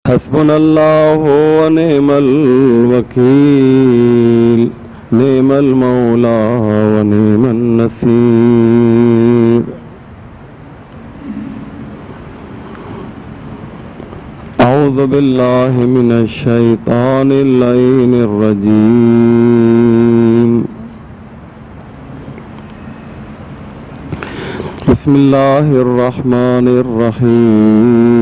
حسبنا الله ونعم الوكيل نعم المولى ونعم النصير أعوذ بالله من الشيطان اللعين الرجيم بسم الله الرحمن الرحيم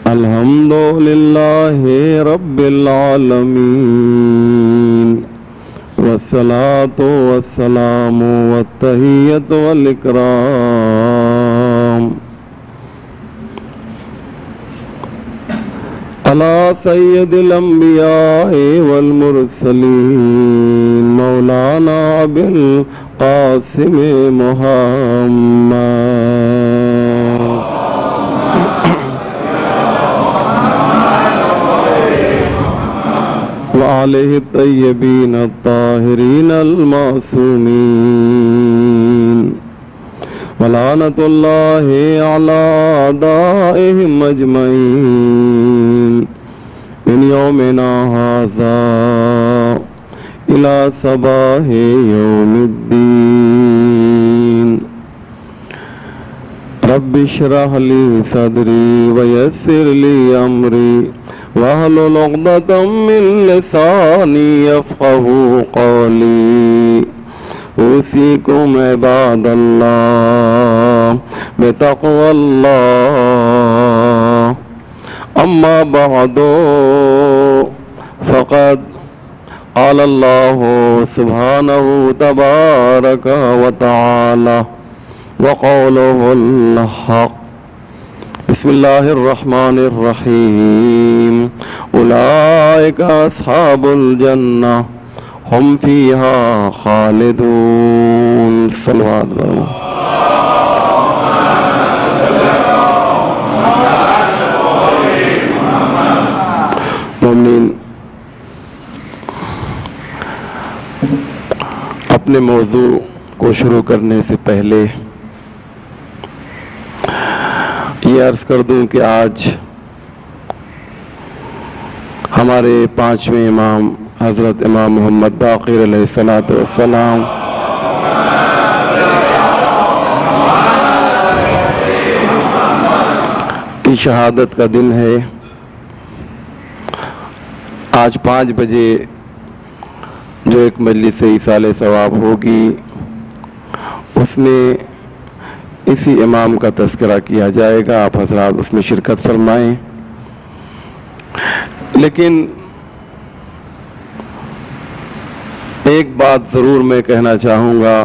الحمد لله رب العالمين والصلاة والسلام والتحية والإكرام على سيد الأنبياء والمرسلين مولانا أبي القاسم محمد وآله الطيبين الطاهرين المعصومين ولعنة الله على أعدائهم أجمعين من يومنا هذا إلى صباح يوم الدين رب اشرح لي صدري ويسر لي أمري واحلل عقدة من لساني يفقهوا قولي أوصيكم عباد الله بتقوى الله أما بعد فقد قال الله سبحانه تبارك وتعالى وقوله الحق بسم الله الرحمن الرحيم أولئك أصحاب الجنة هم فيها خالدون صلوا على الله مومنین، اپنے موضوع کو شروع کرنے سے پہلے یہ عرض کر دوں کہ آج ہمارے 5ویں امام حضرت امام محمد باقر علیہ السلام کی شہادت کا دن ہے۔ آج 5 بجے جو ایک مجلس ایصال ثواب ہوگی اس میں اسی امام کا تذکرہ کیا جائے گا، آپ حضرات اس میں شرکت فرمائیں۔ لیکن ایک بات ضرور میں کہنا چاہوں گا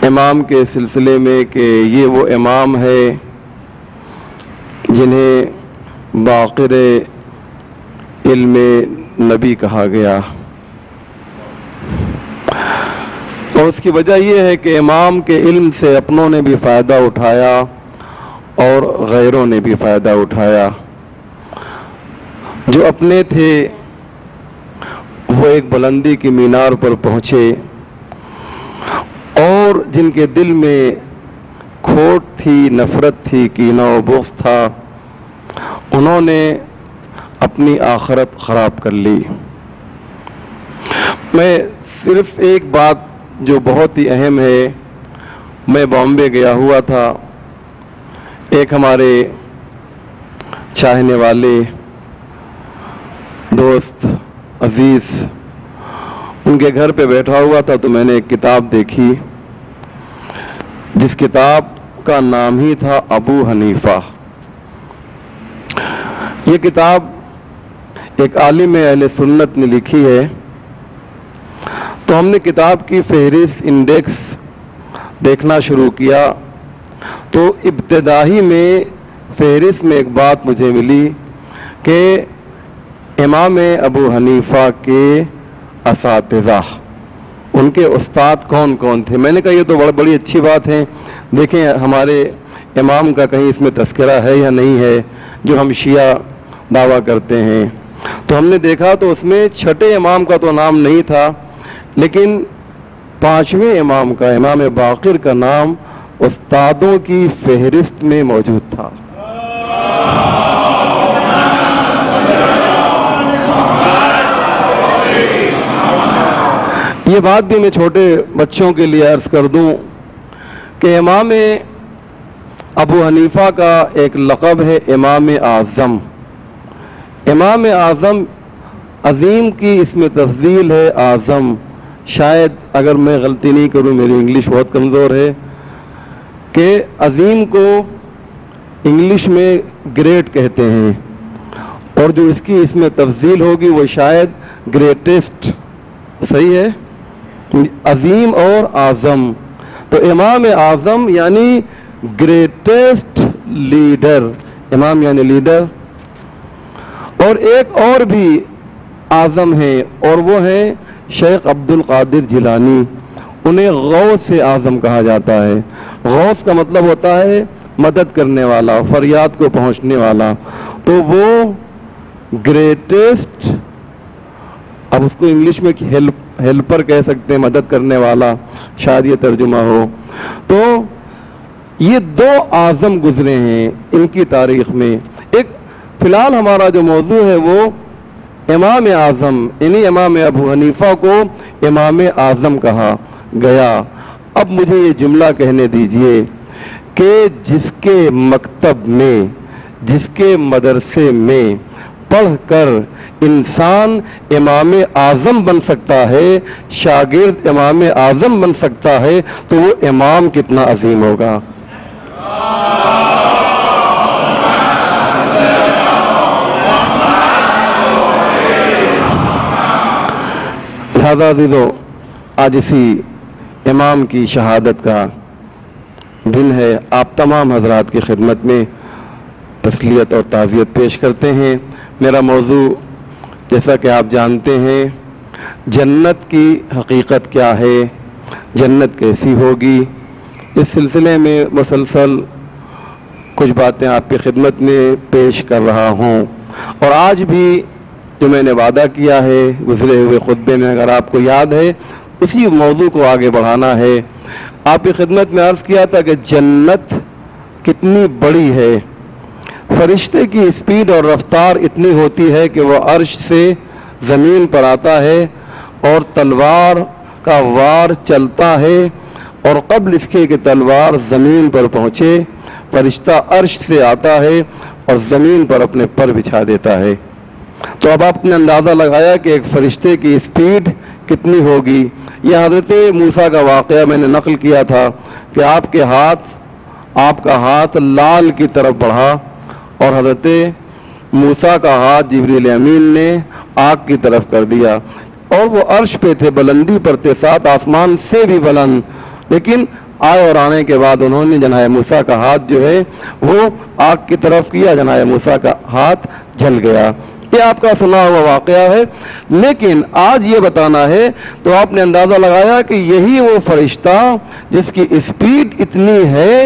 امام کے سلسلے میں کہ یہ وہ امام ہے جنہیں باقر علم نبی کہا گیا، اور اس کی وجہ یہ ہے کہ امام کے علم سے اپنوں نے بھی فائدہ اٹھایا اور غیروں نے بھی فائدہ اٹھایا۔ جو اپنے تھے وہ ایک بلندی کی مینار پر پہنچے، اور جن کے دل میں کھوٹ تھی، نفرت تھی، کینہ و بغض تھا، انہوں نے اپنی آخرت خراب کر لی۔ میں صرف ایک بات جو بہت ہی اہم ہے، میں بامبے گیا ہوا تھا، ایک ہمارے چاہنے والے دوست عزیز ان کے گھر پہ بیٹھا ہوا تھا، تو میں نے ایک کتاب دیکھی جس کتاب کا نام ہی تھا ابو حنیفہ۔ یہ کتاب ایک عالم اہل سنت نے لکھی ہے۔ تو ہم نے کتاب کی فہرست انڈیکس دیکھنا شروع کیا، تو ابتدائی میں فہرست میں ایک بات مجھے ملی کہ امام ابو حنیفہ کے اساتذہ، ان کے استاد کون کون تھے۔ میں نے کہا یہ تو بڑی اچھی بات ہے، دیکھیں ہمارے امام کا کہیں اس میں تذکرہ ہے یا نہیں ہے جو ہم شیعہ دعویٰ کرتے ہیں۔ تو ہم نے دیکھا تو اس میں 6 امام کا تو نام نہیں تھا، لیکن 5ویں امام کا، امام باقر کا نام استادوں کی فہرست میں موجود تھا۔ یہ بات بھی میں چھوٹے بچوں کے لیے عرض کر دوں کہ امام ابو حنیفہ کا ایک لقب ہے امام اعظم۔ امام اعظم، عظیم کی اس میں تفضیل ہے اعظم، شاید اگر میں غلطی نہیں کروں، میری انگلش بہت کمزور ہے، کہ عظیم کو انگلش میں گریٹ کہتے ہیں، اور جو اس کی اس میں تفضیل ہوگی وہ شاید گریٹسٹ، صحیح ہے؟ عظیم اور اعظم، تو امام اعظم یعنی گریٹسٹ لیڈر، امام یعنی لیڈر۔ اور ایک اور بھی اعظم ہے، اور وہ ہے شیخ عبد القادر جیلانی، انہیں غوث اعظم کہا جاتا ہے۔ غوث کا مطلب ہوتا ہے مدد کرنے والا، فریاد کو پہنچنے والا، تو وہ گریٹسٹ، اب اس کو انگلش میں ہیلپر کہہ سکتے ہیں، مدد کرنے والا، شاید یہ ترجمہ ہو۔ تو یہ دو اعظم گزرے ہیں ان کی تاریخ میں۔ ایک فی الحال ہمارا جو موضوع ہے وہ امام اعظم، یعنی امام ابو حنیفہ کو امام اعظم کہا گیا۔ اب مجھے یہ جملہ کہنے دیجئے کہ جس کے مکتب میں، جس کے مدرسے میں پڑھ کر انسان امام اعظم بن سکتا ہے، شاگرد امام اعظم بن سکتا ہے، تو وہ امام کتنا عظیم ہوگا۔ لہذا عزیزو، آج اسی امام کی شہادت کا دن ہے۔ آپ تمام حضرات کی خدمت میں تسلیت اور تعزیت پیش کرتے ہیں۔ میرا موضوع جیسا کہ آپ جانتے ہیں، جنت کی حقیقت کیا ہے، جنت کیسی ہوگی، اس سلسلے میں مسلسل کچھ باتیں آپ کی خدمت میں پیش کر رہا ہوں، اور آج بھی جو میں نے وعدہ کیا ہے گزرے ہوئے خطبے میں، اگر آپ کو یاد ہے، اسی موضوع کو آگے بڑھانا ہے۔ آپ کی خدمت میں عرض کیا تھا کہ جنت کتنی بڑی ہے، فرشتے کی اسپیڈ اور رفتار اتنی ہوتی ہے کہ وہ عرش سے زمین پر آتا ہے اور تلوار کا وار چلتا ہے، اور قبل اس کے کہ تلوار زمین پر پہنچے، فرشتہ عرش سے آتا ہے اور زمین پر اپنے پر بچھا دیتا ہے۔ تو اب آپ نے اندازہ لگایا کہ ایک فرشتے کی اسپیڈ کتنی ہوگی۔ یہ حضرت موسیٰ کا واقعہ میں نے نقل کیا تھا کہ آپ کا ہاتھ لال کی طرف بڑھا، اور حضرت موسیٰ کا ہاتھ جبریل امین نے آگ کی طرف کر دیا، اور وہ عرش پہ تھے، بلندی پر تھے، ساتھ آسمان سے بھی بلند، لیکن آئے اور آنے کے بعد انہوں نے جناب موسیٰ کا ہاتھ جو ہے وہ آگ کی طرف کیا، جناب موسیٰ کا ہاتھ جل گیا۔ یہ آپ کا سنا ہوا واقعہ ہے، لیکن آج یہ بتانا ہے تو آپ نے اندازہ لگایا کہ یہی وہ فرشتہ جس کی اسپیڈ اتنی ہے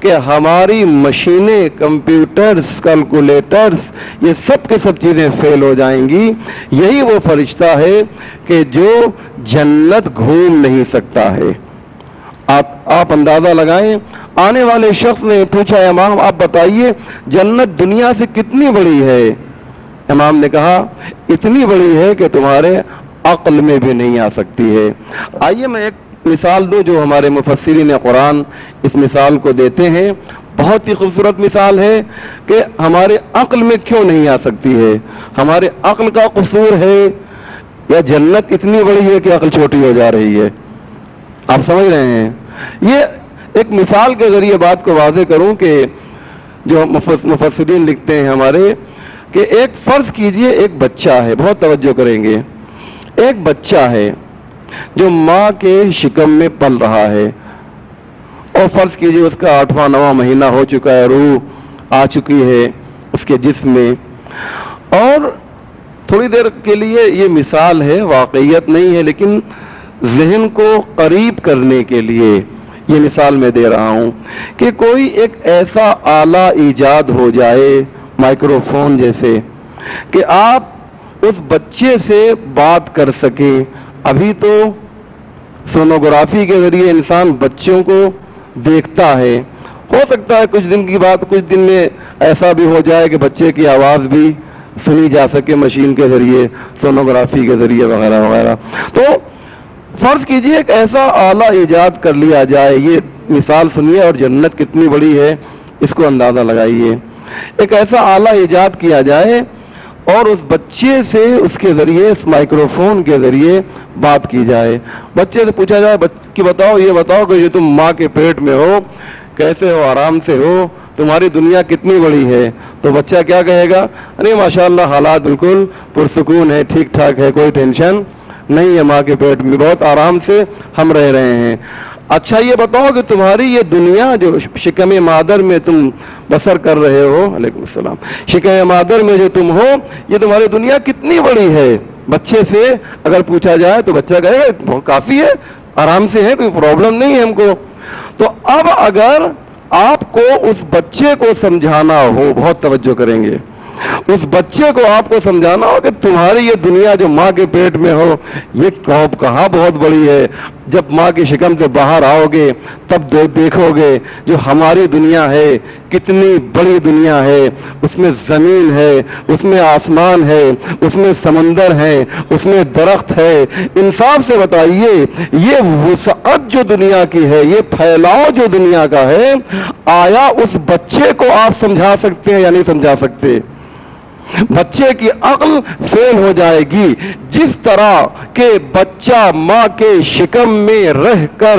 کہ ہماری مشینیں، کمپیوٹرز، کیلکولیٹرز، یہ سب کے سب چیزیں فیل ہو جائیں گی، یہی وہ فرشتہ ہے کہ جو جنت گھوم نہیں سکتا ہے۔ آپ اندازہ لگائیں، آنے والے شخص نے پوچھا، امام آپ بتائیے جنت دنیا سے کتنی بڑی ہے؟ امام نے کہا اتنی بڑی ہے کہ تمہارے عقل میں بھی نہیں آ سکتی ہے۔ آئیے میں ایک مثال دوں جو ہمارے مفسرین قرآن اس مثال کو دیتے ہیں، بہت ہی خوبصورت مثال ہے کہ ہمارے عقل میں کیوں نہیں آ سکتی ہے، ہمارے عقل کا قصور ہے یا جنت اتنی بڑی ہے کہ عقل چھوٹی ہو جا رہی ہے؟ آپ سمجھ رہے ہیں؟ یہ ایک مثال کے ذریعے بات کو واضح کروں کہ جو مفسرین لکھتے ہیں ہمارے، کہ ایک فرض کیجئے ایک بچہ ہے، بہت توجہ کریں گے، ایک بچہ ہے جو ماں کے شکم میں پل رہا ہے، اور فرض کیجئے اس کا 8واں 9واں مہینہ ہو چکا ہے، روح آ چکی ہے اس کے جسم میں، اور تھوڑی دیر کے لیے یہ مثال ہے، واقعیت نہیں ہے، لیکن ذہن کو قریب کرنے کے لیے یہ مثال میں دے رہا ہوں کہ کوئی ایک ایسا آلہ ایجاد ہو جائے، مائکرو فون جیسے، کہ آپ اس بچے سے بات کر سکیں۔ ابھی تو سونوگرافی کے ذریعے انسان بچوں کو دیکھتا ہے. ہو سکتا ہے کچھ دن کی بات، کچھ دن میں ایسا بھی ہو جائے کہ بچے کی آواز بھی سنی جا سکے مشین کے ذریعے، سونوگرافی کے ذریعے وغیرہ وغیرہ. تو فرض کیجئے ایک ایسا آلہ ایجاد کر لیا جائے. یہ مثال سنیے اور جنت کتنی بڑی ہے اس کو اندازہ لگائیے. ایک ایسا آلہ ایجاد کیا جائے اور اس بچے سے اس کے ذریعے، اس مائکروفون کے ذریعے بات کی جائے. بچے سے پوچھا جائے کہ بتاؤ، یہ بتاؤ کہ یہ تم ماں کے پیٹ میں ہو، کیسے ہو، آرام سے ہو، تمہاری دنیا کتنی بڑی ہے؟ تو بچہ کیا کہے گا؟ ارے ماشاءاللہ حالات بالکل پرسکون ہے، ٹھیک ٹھاک ہے، کوئی ٹینشن نہیں ہے، ماں کے پیٹ میں بہت آرام سے ہم رہ رہے ہیں. اچھا یہ بتاؤ کہ تمہاری یہ دنیا جو شکم مادر میں تم بسر کر رہے ہو، علیکم السلام، شکم مادر میں جو تم ہو، یہ تمہاری دنیا کتنی بڑی ہے؟ بچے سے اگر پوچھا جائے تو بچہ کہے گا بہت کافی ہے، آرام سے ہے، کوئی پرابلم نہیں ہے ہم کو. تو اب اگر آپ کو اس بچے کو سمجھانا ہو، بہت توجہ کریں گے، اس بچے کو آپ کو سمجھانا ہو کہ تمہاری یہ دنیا جو ماں کے پیٹ میں ہو، یہ کہاں بہت بڑی ہے. جب ماں کی شکم سے باہر آؤ گے تب دیکھو گے جو ہماری دنیا ہے کتنی بڑی دنیا ہے. اس میں زمین ہے، اس میں آسمان ہے، اس میں سمندر ہے، اس میں درخت ہے. انصاف سے بتائیے یہ وسعت جو دنیا کی ہے، یہ پھیلاؤ جو دنیا کا ہے، آیا اس بچے کو آپ سمجھا سکتے ہیں یا نہیں سمجھا سکتے؟ بچے کی عقل فیل ہو جائے گی. جس طرح کہ بچہ ماں کے شکم میں رہ کر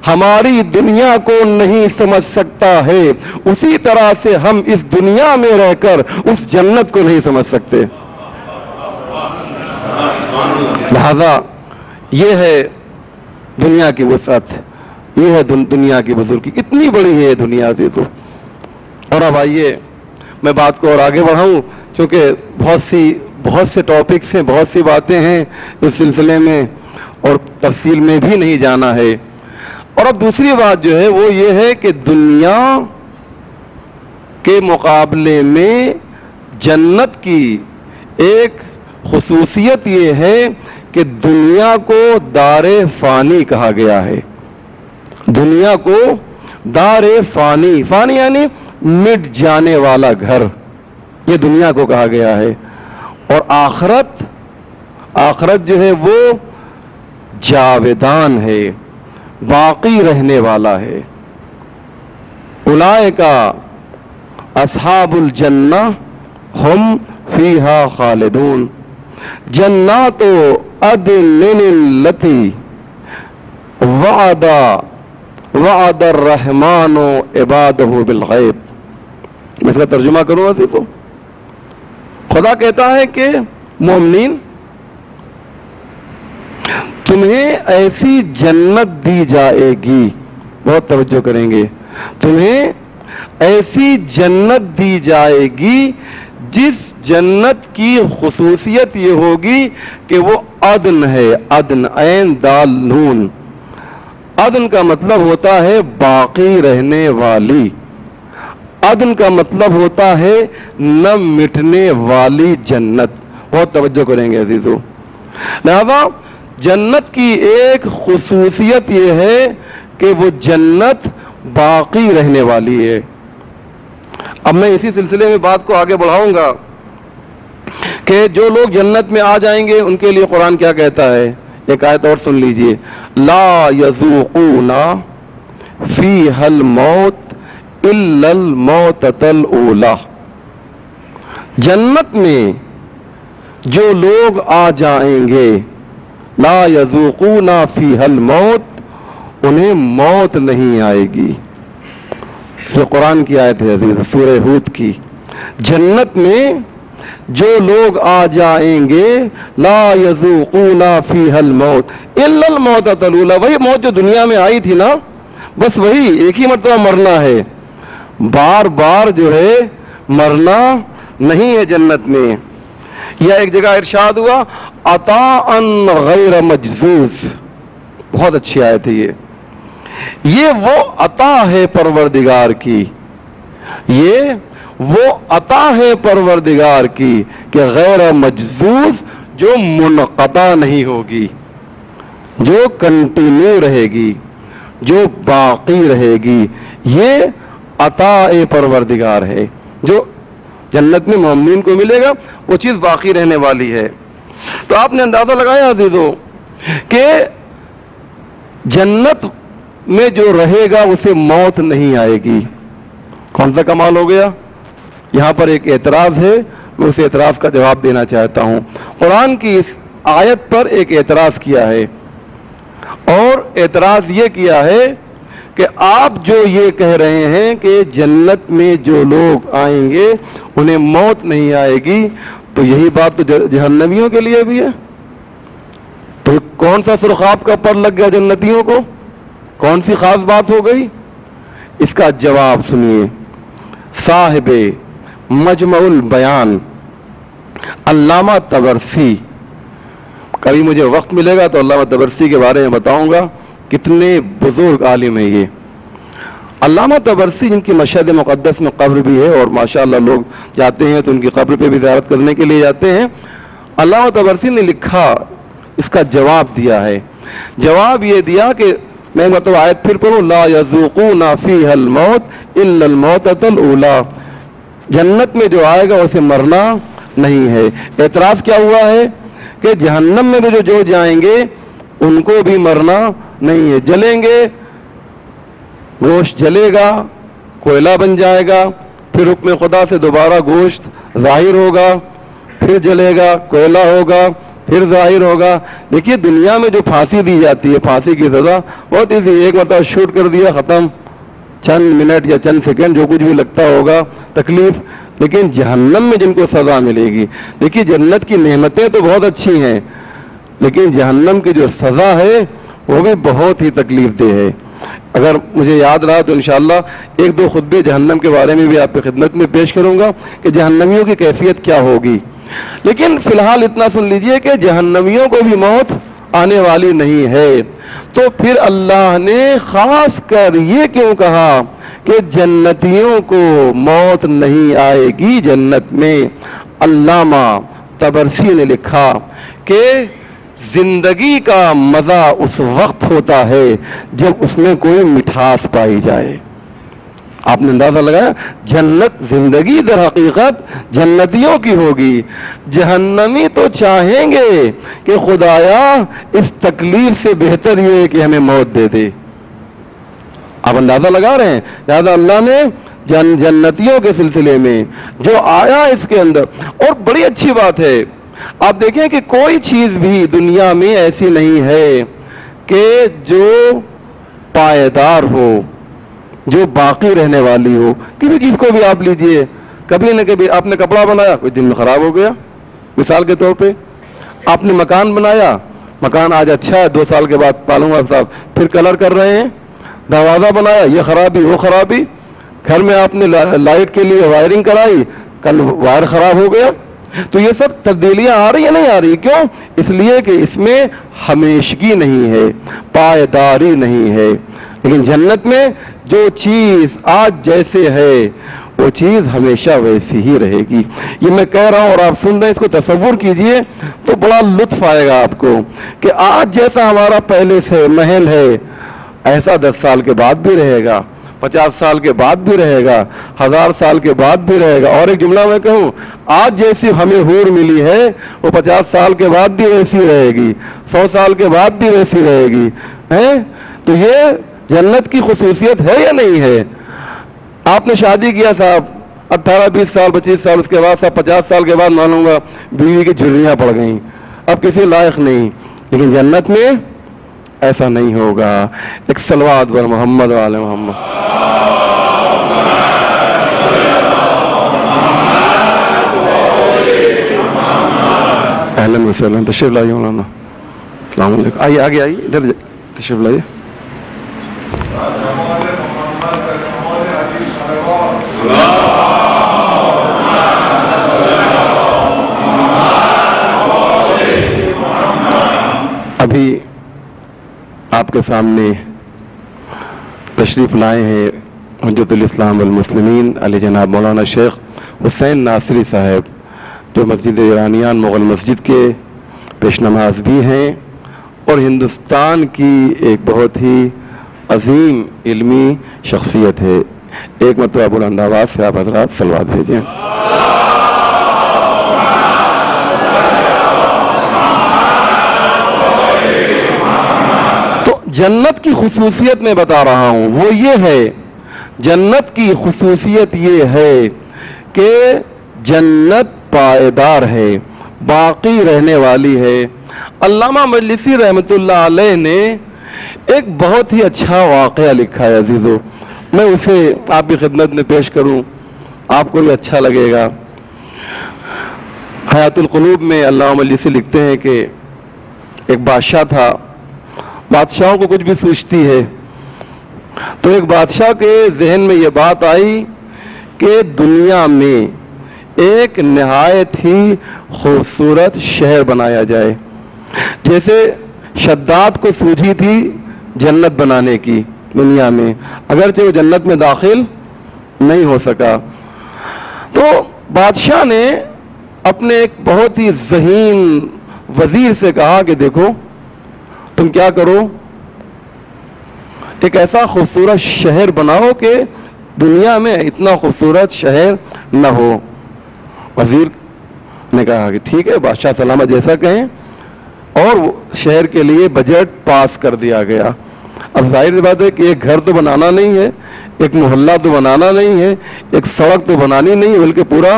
ہماری دنیا کو نہیں سمجھ سکتا ہے، اسی طرح سے ہم اس دنیا میں رہ کر اس جنت کو نہیں سمجھ سکتے. لہذا یہ ہے دنیا کی وسعت، یہ ہے دنیا کی بزرگی. کتنی بڑی ہے یہ دنیا سے. تو اور اب آئیے میں بات کو اور آگے بڑھاؤں، کیونکہ بہت سے ٹاپکس ہیں، بہت سی باتیں ہیں اس سلسلے میں اور تفصیل میں بھی نہیں جانا ہے. اور اب دوسری بات جو ہے وہ یہ ہے کہ دنیا کے مقابلے میں جنت کی ایک خصوصیت یہ ہے کہ دنیا کو دار فانی کہا گیا ہے. دنیا کو دار فانی، فانی یعنی مٹ جانے والا گھر، یہ دنیا کو کہا گیا ہے. اور آخرت جو ہے وہ جاودان ہے، باقی رہنے والا ہے. اولئک اصحاب الجنہ ہم فیہا خالدون جنات عدن التی وعد الرحمن عبادہ بالغیب. میں اس کا ترجمہ کروں گا تو خدا کہتا ہے کہ مومنین تمہیں ایسی جنت دی جائے گی، بہت توجہ کریں گے، تمہیں ایسی جنت دی جائے گی جس جنت کی خصوصیت یہ ہوگی کہ وہ عدن ہے. عدن عین دال نون. عدن کا مطلب ہوتا ہے باقی رہنے والی. عدن کا مطلب ہوتا ہے نہ مٹنے والی جنت. بہت توجہ کریں گے عزیزو. لہذا جنت کی ایک خصوصیت یہ ہے کہ وہ جنت باقی رہنے والی ہے. اب میں اسی سلسلے میں بات کو آگے بڑھاؤں گا کہ جو لوگ جنت میں آ جائیں گے ان کے لیے قرآن کیا کہتا ہے. ایک آیت اور سن لیجئے. لا یذوقون فیہا الموت الا الموتۃ الاولی. جنت میں جو لوگ آ جائیں گے، لا یذوقون فیہا الموت، انہیں موت نہیں آئے گی. یہ قرآن کی آیت ہے عزیز، سورہ ہود کی. جنت میں جو لوگ آ جائیں گے لا یذوقون فیہا الموت الا الموتۃ الاولی، وہی موت جو دنیا میں آئی تھی نا، بس وہی ایک ہی مرتبہ مرنا ہے، بار بار جو ہے مرنا نہیں ہے جنت میں. یا ایک جگہ ارشاد ہوا عطاء غیر مجزوز. بہت اچھی آیت ہے یہ وہ عطا ہے پروردگار کی، یہ وہ عطا ہے پروردگار کی کہ غیر مجزوز، جو منقطع نہیں ہوگی، جو کنٹینیو رہے گی. جو باقی رہے گی. یہ عطا پروردگار ہے. جو جنت میں مومنین کو ملے گا وہ چیز باقی رہنے والی ہے. تو آپ نے اندازہ لگایا عزیزو کہ جنت میں جو رہے گا اسے موت نہیں آئے گی. کون سا کمال ہو گیا؟ یہاں پر ایک اعتراض ہے، میں اس اعتراض کا جواب دینا چاہتا ہوں. قرآن کی اس آیت پر ایک اعتراض کیا ہے، اور اعتراض یہ کیا ہے کہ آپ جو یہ کہہ رہے ہیں کہ جنت میں جو لوگ آئیں گے انہیں موت نہیں آئے گی، تو یہی بات تو جہنمیوں کے لیے بھی ہے. تو کون سا سرخاب کا پر لگ گیا جنتیوں کو؟ کون سی خاص بات ہو گئی؟ اس کا جواب سنیے. صاحب مجمع البیان علامہ طبرسی، کبھی مجھے وقت ملے گا تو علامہ طبرسی کے بارے میں بتاؤں گا، کتنے بزرگ عالم ہیں یہ. علامہ طبرسی جن کی مشہد مقدس میں قبر بھی ہے، اور ماشاءاللہ لوگ جاتے ہیں تو ان کی قبر پہ بھی زیارت کرنے کے لیے جاتے ہیں. علامہ طبرسی نے لکھا، اس کا جواب دیا ہے. جواب یہ دیا کہ میں مطلب آیت پھر پڑھوں، لا یذوقون فیہا الموت الا الموتۃ الاولی. جنت میں جو آئے گا اسے مرنا نہیں ہے. اعتراض کیا ہوا ہے کہ جہنم میں بھی جو جائیں گے ان کو بھی مرنا نہیں ہے. جلیں گے، گوشت جلے گا، کوئلہ بن جائے گا، پھر حکم خدا سے دوبارہ گوشت ظاہر ہوگا، پھر جلے گا، کوئلہ ہوگا، پھر ظاہر ہوگا. دیکھیے دنیا میں جو پھانسی دی جاتی ہے، پھانسی کی سزا بہت ایزی، ایک مرتبہ شوٹ کر دیا ختم، چند منٹ یا چند سیکنڈ جو کچھ بھی لگتا ہوگا تکلیف. لیکن جہنم میں جن کو سزا ملے گی، دیکھیے جنت کی نعمتیں تو بہت اچھی ہیں، لیکن جہنم کی جو سزا ہے وہ بھی بہت ہی تکلیف دہ ہے. اگر مجھے یاد رہا تو انشاءاللہ ایک دو خطبے جہنم کے بارے میں بھی آپ کی خدمت میں پیش کروں گا کہ جہنمیوں کی کیفیت کیا ہوگی. لیکن فی الحال اتنا سن لیجئے کہ جہنمیوں کو بھی موت آنے والی نہیں ہے. تو پھر اللہ نے خاص کر یہ کیوں کہا کہ جنتیوں کو موت نہیں آئے گی جنت میں؟ علامہ طبرسی نے لکھا کہ زندگی کا مزہ اس وقت ہوتا ہے جب اس میں کوئی مٹھاس پائی جائے. آپ نے اندازہ لگایا، جنت زندگی در حقیقت جنتیوں کی ہوگی. جہنمی تو چاہیں گے کہ خدایا اس تکلیف سے بہتر یہ ہے کہ ہمیں موت دے دے. آپ اندازہ لگا رہے ہیں؟ لہذا اللہ نے جنتیوں کے سلسلے میں جو آیا اس کے اندر، اور بڑی اچھی بات ہے آپ دیکھیں کہ کوئی چیز بھی دنیا میں ایسی نہیں ہے کہ جو پائیدار ہو، جو باقی رہنے والی ہو. کسی چیز کو بھی آپ لیجئے، کبھی نہ کبھی آپ نے کپڑا بنایا کوئی دن میں خراب ہو گیا. مثال کے طور پہ آپ نے مکان بنایا، مکان آج اچھا ہے، 2 سال کے بعد پالوں گا صاحب پھر کلر کر رہے ہیں. دروازہ بنایا، یہ خرابی وہ خرابی. گھر میں آپ نے لائٹ کے لیے وائرنگ کرائی، کل وائر خراب ہو گیا. تو یہ سب تبدیلیاں آ رہی ہیں نہیں آ رہی؟ کیوں؟ اس لیے کہ اس میں ہمیشگی نہیں ہے، پائیداری نہیں ہے. لیکن جنت میں جو چیز آج جیسے ہے وہ چیز ہمیشہ ویسی ہی رہے گی. یہ میں کہہ رہا ہوں اور آپ سن رہے ہیں، اس کو تصور کیجئے تو بڑا لطف آئے گا آپ کو کہ آج جیسا ہمارا پہلے سے محل ہے ایسا 10 سال کے بعد بھی رہے گا، 50 سال کے بعد بھی رہے گا، 1000 سال کے بعد بھی رہے گا. اور ایک جملہ میں کہوں، آج جیسی ہمیں حور ملی ہے وہ 50 سال کے بعد بھی ویسی رہے گی، 100 سال کے بعد بھی ویسی رہے گی. تو یہ جنت کی خصوصیت ہے یا نہیں ہے؟ آپ نے شادی کیا صاحب 18 20 سال 25 سال، اس کے بعد صاحب 50 سال کے بعد مانوں گا بیوی کی جھریاں پڑ گئیں، اب کسی لائق نہیں. لیکن جنت میں ایسا نہیں ہوگا. ایک صلوات بر محمد وعلی محمد. اہلا وسہلا. تشریف لائیے مولانا. السلام علیکم. آئیے آگے آئیے، ادھر تشریف لائیے. ابھی آپ کے سامنے تشریف لائے ہیں حجت الاسلام والمسلمین علی جناب مولانا شیخ حسین ناصری صاحب، جو مسجد ایرانیان مغل مسجد کے پیش نماز بھی ہیں اور ہندوستان کی ایک بہت ہی عظیم علمی شخصیت ہے. ایک مرتبہ بلند آواز سے آپ حضرات صلوات بھیجیں. تو جنت کی خصوصیت میں بتا رہا ہوں، وہ یہ ہے، جنت کی خصوصیت یہ ہے کہ جنت پائیدار ہے، باقی رہنے والی ہے. علامہ مجلسی رحمۃ اللہ علیہ نے ایک بہت ہی اچھا واقعہ لکھا ہے عزیزو، میں اسے آپ کی خدمت میں پیش کروں، آپ کو بھی اچھا لگے گا. حیات القلوب میں علامہ مجلسی لکھتے ہیں کہ ایک بادشاہ تھا. بادشاہوں کو کچھ بھی سوچتی ہے، تو ایک بادشاہ کے ذہن میں یہ بات آئی کہ دنیا میں ایک نہایت ہی خوبصورت شہر بنایا جائے. جیسے شداد کو سوجھی تھی جنت بنانے کی دنیا میں، اگرچہ وہ جنت میں داخل نہیں ہو سکا. تو بادشاہ نے اپنے ایک بہت ہی ذہین وزیر سے کہا کہ دیکھو تم کیا کرو، ایک ایسا خوبصورت شہر بناؤ کہ دنیا میں اتنا خوبصورت شہر نہ ہو. وزیر نے کہا کہ ٹھیک ہے بادشاہ سلامت جیسا کہیں، اور شہر کے لیے بجٹ پاس کر دیا گیا. اب ظاہر سی بات ہے کہ ایک گھر تو بنانا نہیں ہے، ایک محلہ تو بنانا نہیں ہے، ایک سڑک تو بنانی نہیں ہے، بلکہ پورا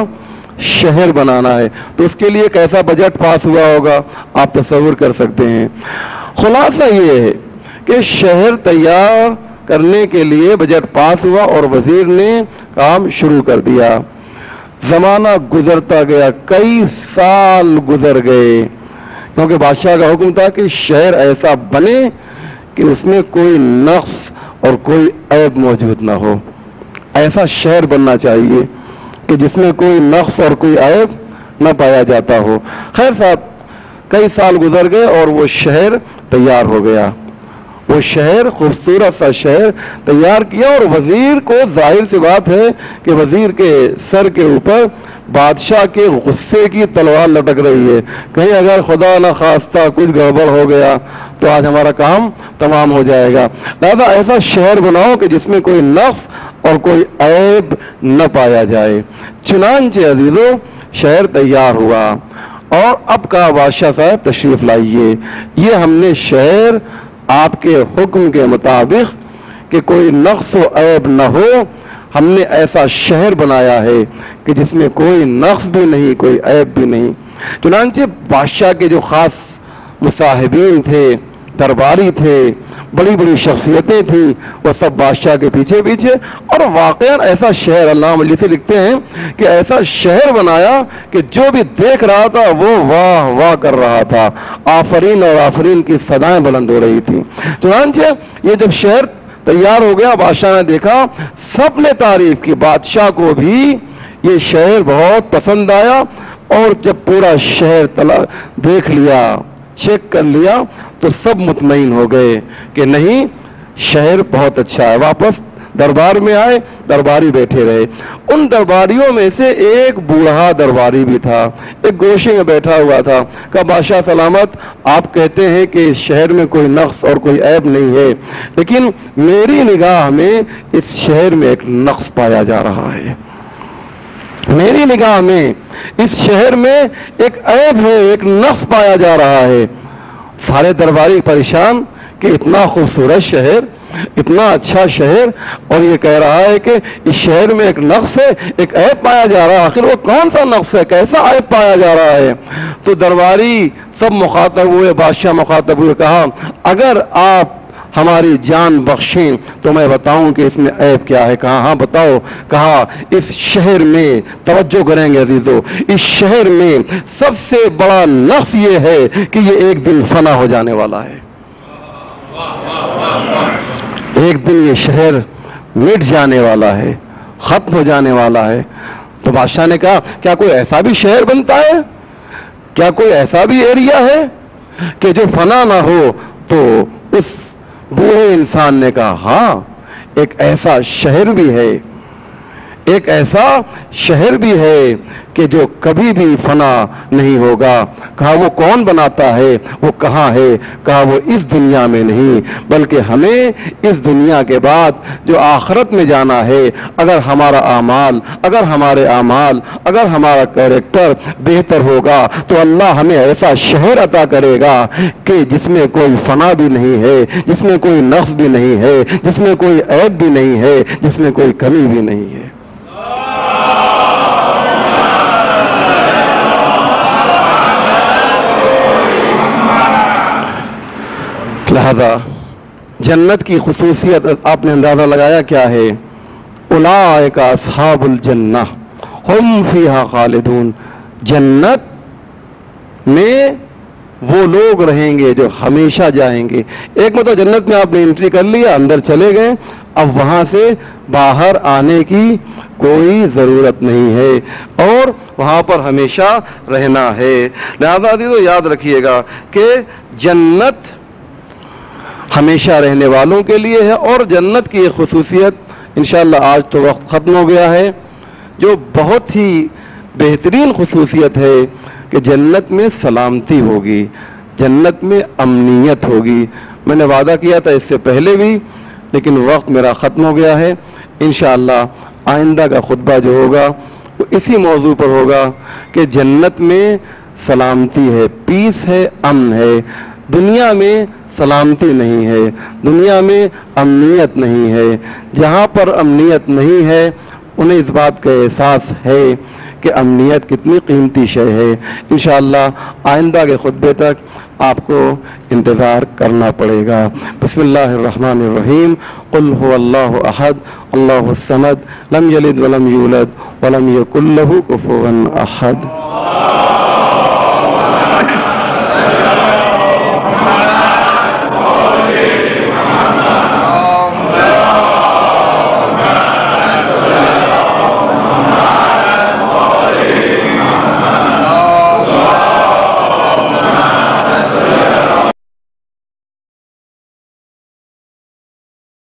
شہر بنانا ہے. تو اس کے لیے کیسا بجٹ پاس ہوا ہوگا آپ تصور کر سکتے ہیں. خلاصہ یہ ہے کہ شہر تیار کرنے کے لیے بجٹ پاس ہوا اور وزیر نے کام شروع کر دیا. زمانہ گزرتا گیا، کئی سال گزر گئے، کیونکہ بادشاہ کا حکم تھا کہ شہر ایسا بنے کہ اس میں کوئی نقص اور کوئی عیب موجود نہ ہو. ایسا شہر بننا چاہیے کہ جس میں کوئی نقص اور کوئی عیب نہ پایا جاتا ہو. خیر صاحب کئی سال گزر گئے اور وہ شہر تیار ہو گیا. وہ شہر خوبصورت سا شہر تیار کیا، اور وزیر کو ظاہر سی بات ہے کہ وزیر کے سر کے اوپر بادشاہ کے غصے کی تلوار لٹک رہی ہے. کہیں اگر خدا نہ خواستہ کچھ گڑبڑ ہو گیا تو آج ہمارا کام تمام ہو جائے گا. لہذا ایسا شہر بناؤ کہ جس میں کوئی نقص اور کوئی عیب نہ پایا جائے. چنانچہ عزیزو شہر تیار ہوا، اور اب کہا بادشاہ صاحب تشریف لائیے، یہ ہم نے شہر آپ کے حکم کے مطابق کہ کوئی نقص و عیب نہ ہو، ہم نے ایسا شہر بنایا ہے کہ جس میں کوئی نقص بھی نہیں کوئی عیب بھی نہیں. چنانچہ بادشاہ کے جو خاص مصاحبین تھے، درباری تھے، بڑی بڑی شخصیتیں تھیں، وہ سب بادشاہ کے پیچھے پیچھے، اور واقعا ایسا شہر علامہ مجلسی لکھتے ہیں کہ ایسا شہر بنایا کہ جو بھی دیکھ رہا تھا وہ واہ واہ کر رہا تھا، آفرین اور آفرین کی صدائیں بلند ہو رہی تھیں. چنانچہ یہ جب شہر تیار ہو گیا، بادشاہ نے دیکھا، سب نے تعریف کی، بادشاہ کو بھی یہ شہر بہت پسند آیا. اور جب پورا شہر دیکھ لیا، چیک کر لیا، تو سب مطمئن ہو گئے کہ نہیں شہر بہت اچھا ہے. واپس دربار میں آئے، درباری بیٹھے رہے. ان درباریوں میں سے ایک بوڑھا درباری بھی تھا، ایک گوشے میں بیٹھا ہوا تھا. کہا بادشاہ سلامت، آپ کہتے ہیں کہ اس شہر میں کوئی نقص اور کوئی عیب نہیں ہے، لیکن میری نگاہ میں اس شہر میں ایک نقص پایا جا رہا ہے. میری نگاہ میں اس شہر میں ایک عیب ہے، ایک نقص پایا جا رہا ہے. سارے درباری پریشان کہ اتنا خوبصورت شہر، اتنا اچھا شہر، اور یہ کہہ رہا ہے کہ اس شہر میں ایک نقص ہے، ایک عیب پایا جا رہا ہے. آخر وہ کون سا نقص ہے، کیسا عیب پایا جا رہا ہے؟ تو درباری سب مخاطب ہوئے، بادشاہ مخاطب ہوئے، کہا اگر آپ ہماری جان بخشیں تو میں بتاؤں کہ اس میں عیب کیا ہے. کہا ہاں بتاؤ. کہا اس شہر میں، توجہ کریں گے عزیزو، اس شہر میں سب سے بڑا نقص یہ ہے کہ یہ ایک دن فنا ہو جانے والا ہے. ایک دن یہ شہر مٹ جانے والا ہے، ختم ہو جانے والا ہے. تو بادشاہ نے کہا کیا کوئی ایسا بھی شہر بنتا ہے، کیا کوئی ایسا بھی ایریا ہے کہ جو فنا نہ ہو؟ تو اس بوڑھے انسان نے کہا ہاں ایک ایسا شہر بھی ہے، ایک ایسا شہر بھی ہے کہ جو کبھی بھی فنا نہیں ہوگا. کہا وہ کون بناتا ہے, وہ کہاں ہے؟ کہا وہ اس دنیا میں نہیں بلکہ ہمیں اس دنیا کے بعد جو آخرت میں جانا ہے, اگر ہمارے اعمال اگر ہمارا کیریکٹر بہتر ہوگا تو اللہ ہمیں ایسا شہر عطا کرے گا کہ جس میں کوئی فنا بھی نہیں ہے, جس میں کوئی نقص بھی نہیں ہے, جس میں کوئی عیب بھی نہیں ہے, جس میں کوئی کمی بھی نہیں ہے. لہذا جنت کی خصوصیت آپ نے اندازہ لگایا کیا ہے؟ اولئک اصحاب الجنہ ہم فیہا خالدون. جنت میں وہ لوگ رہیں گے جو ہمیشہ جائیں گے. ایک مطلب جنت میں آپ نے انٹری کر لیا, اندر چلے گئے, اب وہاں سے باہر آنے کی کوئی ضرورت نہیں ہے اور وہاں پر ہمیشہ رہنا ہے. لہذا عزیزو یاد رکھیے گا کہ جنت ہمیشہ رہنے والوں کے لیے ہے. اور جنت کی ایک خصوصیت, انشاءاللہ آج تو وقت ختم ہو گیا ہے, جو بہت ہی بہترین خصوصیت ہے کہ جنت میں سلامتی ہوگی, جنت میں امنیت ہوگی. میں نے وعدہ کیا تھا اس سے پہلے بھی, لیکن وقت میرا ختم ہو گیا ہے. انشاءاللہ آئندہ کا خطبہ جو ہوگا وہ اسی موضوع پر ہوگا کہ جنت میں سلامتی ہے, پیس ہے, امن ہے. دنیا میں سلامتی نہیں ہے, دنیا میں امنیت نہیں ہے. جہاں پر امنیت نہیں ہے انہیں اس بات کا احساس ہے کہ امنیت کتنی قیمتی شے ہے. انشاءاللہ آئندہ کے خطبے تک آپ کو انتظار کرنا پڑے گا. بسم اللہ الرحمن الرحیم. قل هو اللہ احد اللہ الصمد لم یلد ولم یولد ولم یکن لہ کفوا احد.